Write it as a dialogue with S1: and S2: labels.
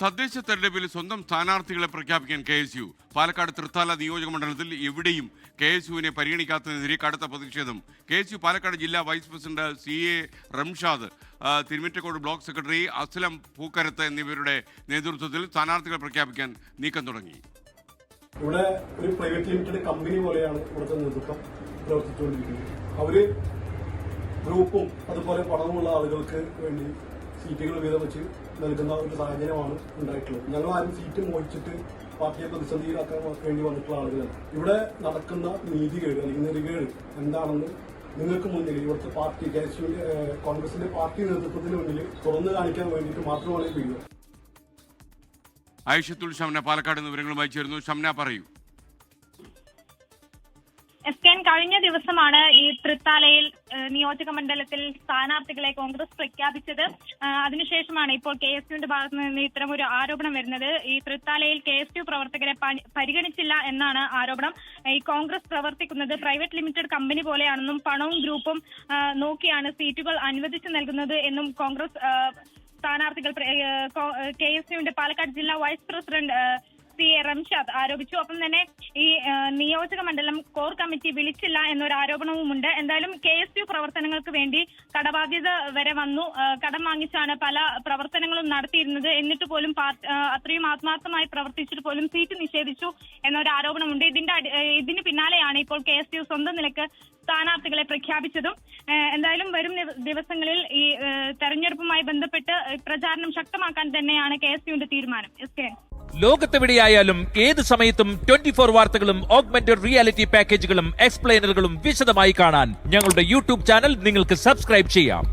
S1: തദ്ദേശ തെരഞ്ഞെടുപ്പിൽ സ്വന്തം സ്ഥാനാർത്ഥികളെ പ്രഖ്യാപിക്കാൻ KSU പാലക്കാട് തൃത്താല നിയോജക മണ്ഡലത്തിൽ എവിടെയും KSUവിനെ പരിഗണിക്കാത്തതിനെതിരെ കടുത്ത പ്രതിഷേധം. KSU പാലക്കാട് ജില്ലാ vice president CA Ramshad, Thirumittakode block secretary Aslam Pookkarath എന്നിവരുടെ നേതൃത്വത്തിൽ സ്ഥാനാർത്ഥികളെ പ്രഖ്യാപിക്കാൻ നീക്കം തുടങ്ങി.
S2: ഇവിടെ ഒരു പ്രൈവറ്റ് ലിമിറ്റഡ് കമ്പനി പോലെയാണ് ഇവിടുത്തെ നേതൃത്വം പ്രവർത്തിച്ചുകൊണ്ടിരിക്കുന്നത്. അവര് ഗ്രൂപ്പും അതുപോലെ പണമുള്ള ആളുകൾക്ക് വേണ്ടി സീറ്റുകൾ വീതം വെച്ച് നൽകുന്ന ഒരു സാഹചര്യമാണ് ഉണ്ടായിട്ടുള്ളത്. ഞങ്ങൾ ആരും സീറ്റ് മോഹിച്ചിട്ട് പാർട്ടിയെ പ്രതിസന്ധിയിലാക്കാൻ വേണ്ടി വന്നിട്ടുള്ള ആളുകളല്ല. ഇവിടെ നടക്കുന്ന നീതികേട് അല്ലെങ്കിൽ നെറികേട് എന്താണെന്ന് നിങ്ങൾക്ക് മുന്നിൽ ഇവിടുത്തെ പാർട്ടി കോൺഗ്രസിന്റെ പാർട്ടി നേതൃത്വത്തിന് മുന്നിൽ തുറന്നു കാണിക്കാൻ വേണ്ടിയിട്ട് മാത്രമാണ് ഈ വീഡിയോ.
S1: ആയിഷത്തുൽ ഷംന പാലക്കാട് നിന്ന് വിവരങ്ങളുമായി ചേരുന്നു. ഷംന, പറയൂ.
S3: കഴിഞ്ഞ ദിവസമാണ് ഈ തൃത്താലയിൽ നിയോജക മണ്ഡലത്തിൽ സ്ഥാനാർത്ഥികളെ കോൺഗ്രസ് പ്രഖ്യാപിച്ചത്. അതിനുശേഷമാണ് ഇപ്പോൾ KSUവിന്റെ ഭാഗത്തു നിന്ന് ഇത്തരം ഒരു ആരോപണം വരുന്നത്. ഈ തൃത്താലയിൽ KSU പ്രവർത്തകരെ പരിഗണിച്ചില്ല എന്നാണ് ആരോപണം. ഈ കോൺഗ്രസ് പ്രവർത്തിക്കുന്നത് പ്രൈവറ്റ് ലിമിറ്റഡ് കമ്പനി പോലെയാണെന്നും പണവും ഗ്രൂപ്പും നോക്കിയാണ് സീറ്റുകൾ അനുവദിച്ചു നൽകുന്നത് എന്നും കോൺഗ്രസ് സ്ഥാനാർത്ഥികൾ KSUവിന്റെ പാലക്കാട് ജില്ലാ വൈസ് പ്രസിഡന്റ് CA റംഷാദ് ആരോപിച്ചു. ഒപ്പം തന്നെ ഈ നിയോജക മണ്ഡലം കോർ കമ്മിറ്റി വിളിച്ചില്ല എന്നൊരു ആരോപണവുമുണ്ട്. എന്തായാലും KSU പ്രവർത്തനങ്ങൾക്ക് വേണ്ടി കടബാധ്യത വരെ വന്നു. കടം വാങ്ങിച്ചാണ് പല പ്രവർത്തനങ്ങളും നടത്തിയിരുന്നത്. എന്നിട്ട് പോലും അത്രയും ആത്മാർത്ഥമായി പ്രവർത്തിച്ചിട്ട് പോലും സീറ്റ് നിഷേധിച്ചു എന്നൊരു ആരോപണമുണ്ട്. ഇതിന് പിന്നാലെയാണ് ഇപ്പോൾ KSU സ്വന്തം നിലക്ക് സ്ഥാനാർത്ഥികളെ പ്രഖ്യാപിച്ചതും. എന്തായാലും വരും ദിവസങ്ങളിൽ ഈ തെരഞ്ഞെടുപ്പുമായി ബന്ധപ്പെട്ട് പ്രചാരണം ശക്തമാക്കാൻ തന്നെയാണ് KSUവിന്റെ തീരുമാനം.
S4: ലോകത്തെവിടെയായാലും ഏത് സമയത്തും 24 വാർത്തകളും ഓഗ്മെന്റഡ് റിയാലിറ്റി പാക്കേജുകളും എക്സ്പ്ലെയിനറുകളും വിശദമായി കാണാൻ ഞങ്ങളുടെ YouTube ചാനൽ നിങ്ങൾക്ക് സബ്സ്ക്രൈബ് ചെയ്യാം.